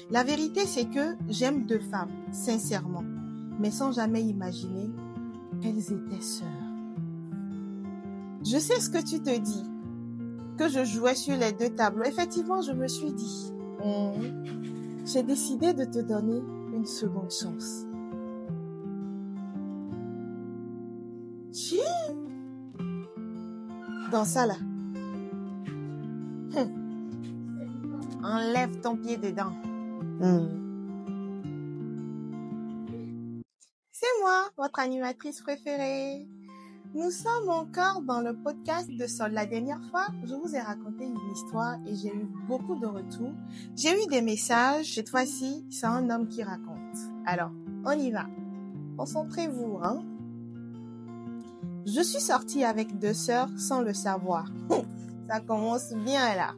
La vérité, c'est que j'aime deux femmes, sincèrement, mais sans jamais imaginer qu'elles étaient sœurs. Je sais ce que tu te dis, que je jouais sur les deux tableaux. Effectivement, je me suis dit, j'ai décidé de te donner une seconde chance. Dans ça là. Enlève ton pied dedans. C'est moi, votre animatrice préférée. Nous sommes encore dans le podcast de Sol. La dernière fois, je vous ai raconté une histoire et j'ai eu beaucoup de retours. J'ai eu des messages. Cette fois-ci, c'est un homme qui raconte. Alors, on y va. Concentrez-vous, hein. Je suis sortie avec deux sœurs sans le savoir. Ça commence bien là.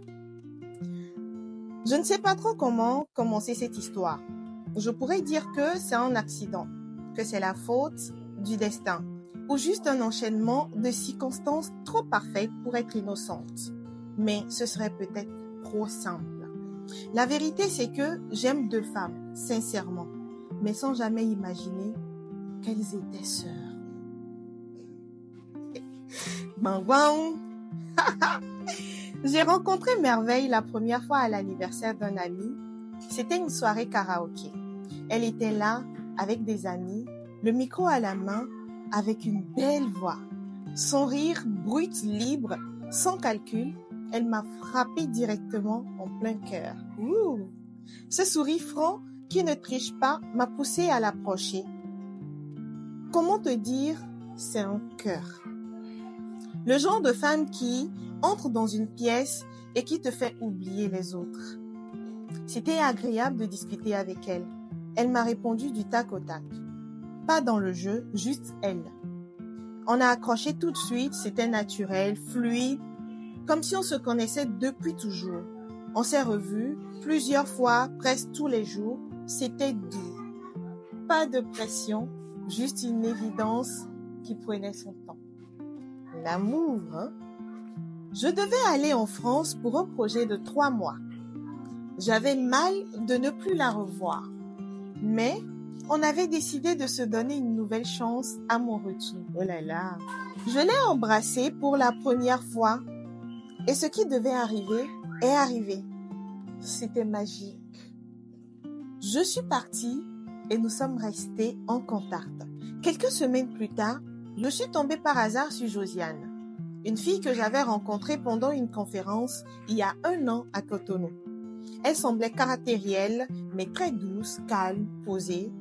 Je ne sais pas trop comment commencer cette histoire. Je pourrais dire que c'est un accident, que c'est la faute du destin, ou juste un enchaînement de circonstances trop parfaites pour être innocente. Mais ce serait peut-être trop simple. La vérité, c'est que j'aime deux femmes, sincèrement, mais sans jamais imaginer qu'elles étaient sœurs. Bang bang. J'ai rencontré Merveille la première fois à l'anniversaire d'un ami. C'était une soirée karaoké. Elle était là avec des amis, le micro à la main, avec une belle voix. Son rire brut, libre, sans calcul, elle m'a frappé directement en plein cœur. Ce sourire franc qui ne triche pas m'a poussé à l'approcher. Comment te dire, c'est un cœur. Le genre de femme qui entre dans une pièce et qui te fait oublier les autres. C'était agréable de discuter avec elle. Elle m'a répondu du tac au tac. Pas dans le jeu, juste elle. On a accroché tout de suite, c'était naturel, fluide, comme si on se connaissait depuis toujours. On s'est revus plusieurs fois, presque tous les jours. C'était doux. Pas de pression, juste une évidence qui prenait son temps. L'amour, hein? Je devais aller en France pour un projet de 3 mois. J'avais mal de ne plus la revoir. Mais on avait décidé de se donner une nouvelle chance à mon retour. Oh là là! Je l'ai embrassée pour la première fois. Et ce qui devait arriver est arrivé. C'était magique. Je suis partie et nous sommes restés en contact. Quelques semaines plus tard, je suis tombée par hasard sur Josiane, une fille que j'avais rencontrée pendant une conférence il y a 1 an à Cotonou. Elle semblait caractérielle, mais très douce, calme, posée.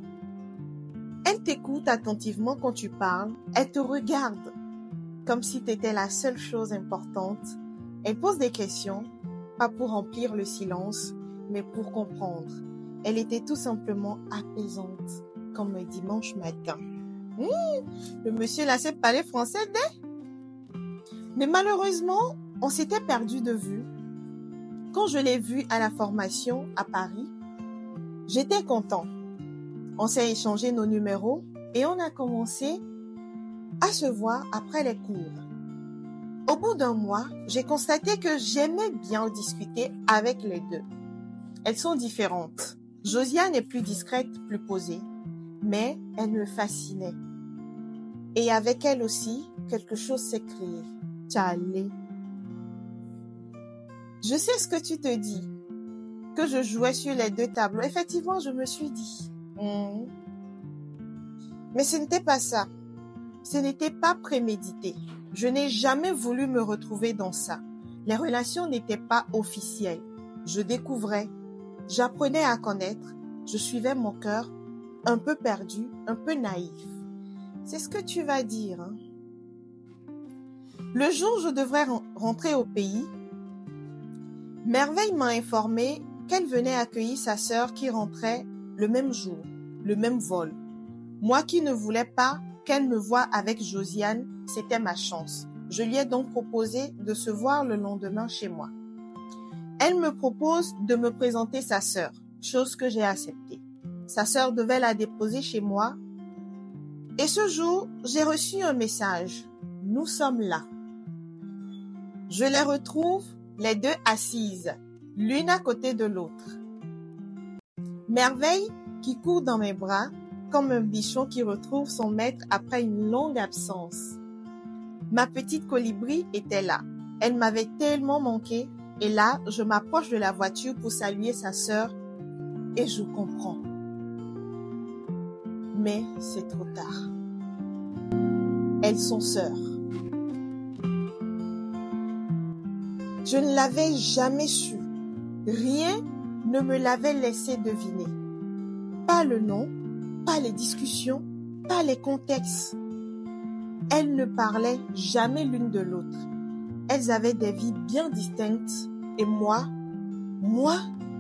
Elle t'écoute attentivement quand tu parles. Elle te regarde comme si tu étais la seule chose importante. Elle pose des questions, pas pour remplir le silence, mais pour comprendre. Elle était tout simplement apaisante, comme un dimanche matin. Le monsieur là sait parler français dès. Mais malheureusement, on s'était perdu de vue. Quand je l'ai vu à la formation à Paris, j'étais content. On s'est échangé nos numéros et on a commencé à se voir après les cours. Au bout d'1 mois, j'ai constaté que j'aimais bien discuter avec les deux. Elles sont différentes. Josiane est plus discrète, plus posée, mais elle me fascinait. Et avec elle aussi, quelque chose s'est créé. Tchalé. Je sais ce que tu te dis, que je jouais sur les deux tableaux. Effectivement, je me suis dit. Mais ce n'était pas ça. Ce n'était pas prémédité. Je n'ai jamais voulu me retrouver dans ça. Les relations n'étaient pas officielles. Je découvrais, j'apprenais à connaître, je suivais mon cœur, un peu perdu, un peu naïf. C'est ce que tu vas dire, hein? Le jour où je devrais rentrer au pays, Merveille m'a informé qu'elle venait accueillir sa sœur qui rentrait le même jour, le même vol. Moi qui ne voulais pas qu'elle me voie avec Josiane, c'était ma chance. Je lui ai donc proposé de se voir le lendemain chez moi. Elle me propose de me présenter sa sœur, chose que j'ai acceptée. Sa sœur devait la déposer chez moi. Et ce jour, j'ai reçu un message. Nous sommes là. Je les retrouve, les deux assises, l'une à côté de l'autre. Merveille qui court dans mes bras, comme un bichon qui retrouve son maître après une longue absence. Ma petite colibri était là. Elle m'avait tellement manqué. Et là, je m'approche de la voiture pour saluer sa sœur et je comprends. Mais c'est trop tard. Elles sont sœurs. Je ne l'avais jamais su. Rien ne me l'avait laissé deviner. Pas le nom, pas les discussions, pas les contextes. Elles ne parlaient jamais l'une de l'autre. Elles avaient des vies bien distinctes et moi,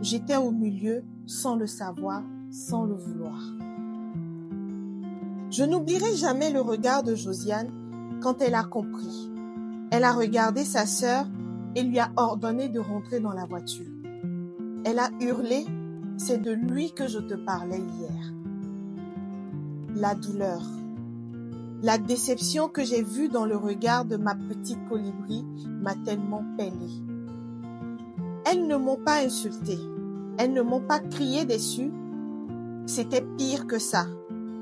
j'étais au milieu sans le savoir, sans le vouloir. Je n'oublierai jamais le regard de Josiane quand elle a compris. Elle a regardé sa sœur et lui a ordonné de rentrer dans la voiture. Elle a hurlé, c'est de lui que je te parlais hier. La douleur, la déception que j'ai vue dans le regard de ma petite colibri m'a tellement peinée. Elles ne m'ont pas insultée, elles ne m'ont pas crié dessus, c'était pire que ça.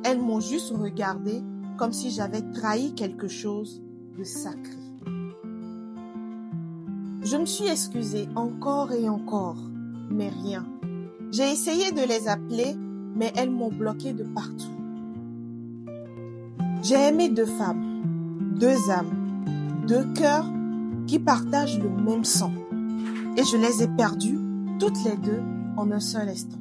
Elles m'ont juste regardé comme si j'avais trahi quelque chose de sacré. Je me suis excusée encore et encore, mais rien. J'ai essayé de les appeler, mais elles m'ont bloquée de partout. J'ai aimé deux femmes, deux âmes, deux cœurs qui partagent le même sang. Et je les ai perdues, toutes les deux, en un seul instant.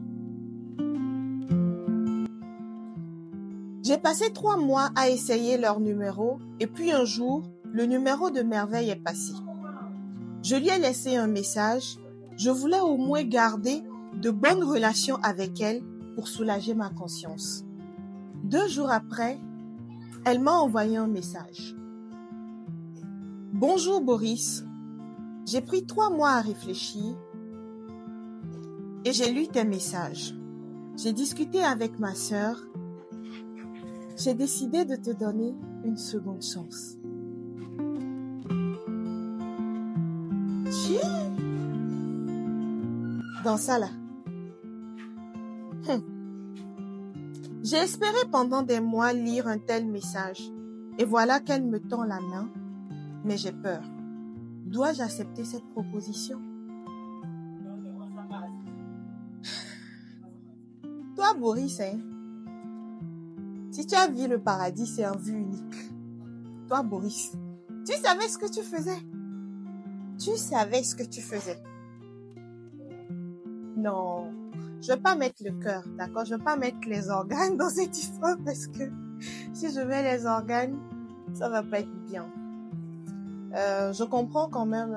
J'ai passé 3 mois à essayer leur numéro et puis un jour, le numéro de Merveille est passé. Je lui ai laissé un message. Je voulais au moins garder de bonnes relations avec elle pour soulager ma conscience. 2 jours après, elle m'a envoyé un message. Bonjour Boris, j'ai pris 3 mois à réfléchir et j'ai lu tes messages. J'ai discuté avec ma sœur. J'ai décidé de te donner une seconde chance. Dans ça là. J'ai espéré pendant des mois lire un tel message. Et voilà qu'elle me tend la main. Mais j'ai peur. Dois-je accepter cette proposition? Toi, Boris, si tu as vu le paradis, c'est en vue unique. Toi, Boris, tu savais ce que tu faisais. Tu savais ce que tu faisais. Non, je vais pas mettre le cœur, d'accord? Je vais pas mettre les organes dans cette histoire parce que si je mets les organes, ça va pas être bien. Je comprends quand même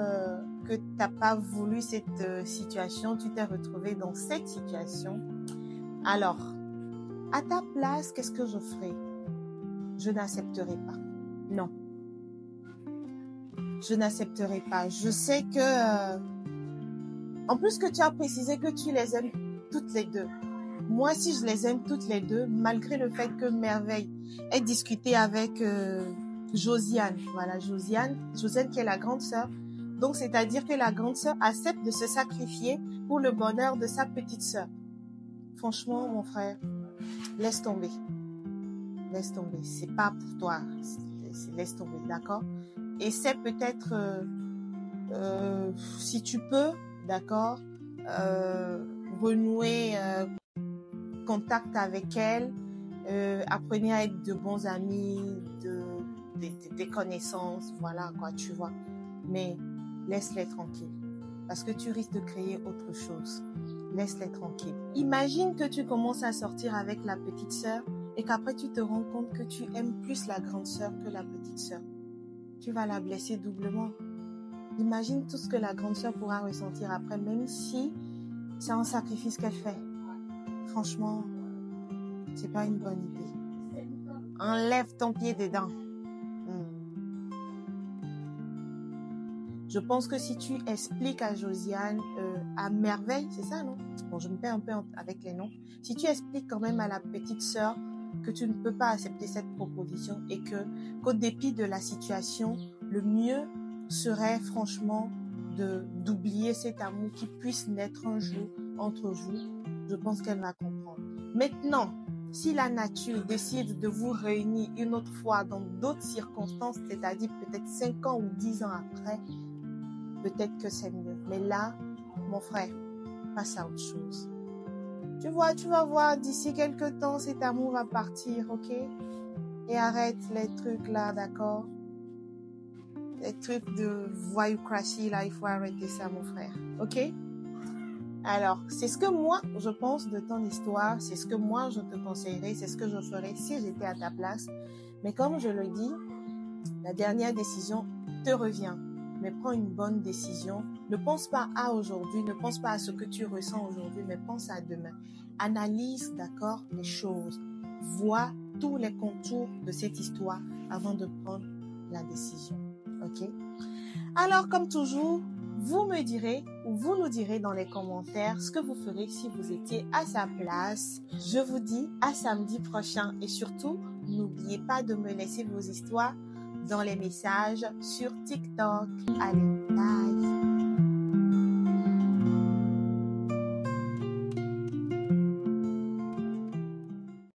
que t'as pas voulu cette situation, tu t'es retrouvé dans cette situation. Alors, à ta place, qu'est-ce que je ferais? Je n'accepterai pas. Non. Je n'accepterai pas. Je sais que... en plus que tu as précisé que tu les aimes toutes les deux. Moi, si je les aime toutes les deux, malgré le fait que Merveille ait discuté avec Josiane. Voilà, Josiane qui est la grande sœur. Donc, c'est-à-dire que la grande sœur accepte de se sacrifier pour le bonheur de sa petite sœur. Franchement, mon frère, laisse tomber. Laisse tomber. C'est pas pour toi. Laisse tomber, d'accord? Essaie peut-être, si tu peux, d'accord, renouer contact avec elle. Apprenez à être de bons amis, des connaissances, voilà quoi, tu vois. Mais laisse-les tranquilles. Parce que tu risques de créer autre chose. Laisse-les tranquilles. Imagine que tu commences à sortir avec la petite sœur et qu'après tu te rends compte que tu aimes plus la grande sœur que la petite sœur. Tu vas la blesser doublement. Imagine tout ce que la grande sœur pourra ressentir après, même si c'est un sacrifice qu'elle fait. Franchement, c'est pas une bonne idée. Enlève ton pied dedans. Je pense que si tu expliques à Josiane, à Merveille, c'est ça, non? Bon, je me perds un peu avec les noms. Si tu expliques quand même à la petite sœur que tu ne peux pas accepter cette proposition et qu'au dépit de la situation, le mieux serait franchement d'oublier cet amour qui puisse naître un jour entre vous. je pense qu'elle va comprendre. Maintenant, si la nature décide de vous réunir une autre fois dans d'autres circonstances, c'est-à-dire peut-être 5 ans ou 10 ans après, peut-être que c'est mieux. Mais là, mon frère, passe à autre chose. Tu vois, tu vas voir, d'ici quelques temps, cet amour va partir, ok? Et arrête les trucs là, d'accord? Les trucs de voyoucratie là, il faut arrêter ça, mon frère, ok? Alors, c'est ce que moi, je pense de ton histoire, c'est ce que moi, je te conseillerais, c'est ce que je ferais si j'étais à ta place. Mais comme je le dis, la dernière décision te revient. Mais prends une bonne décision. Ne pense pas à aujourd'hui, ne pense pas à ce que tu ressens aujourd'hui, mais pense à demain. Analyse, d'accord, les choses. Vois tous les contours de cette histoire avant de prendre la décision. Ok? Alors, comme toujours, vous me direz ou vous nous direz dans les commentaires ce que vous ferez si vous étiez à sa place. Je vous dis à samedi prochain et surtout, n'oubliez pas de me laisser vos histoires dans les messages sur TikTok. Allez, bye!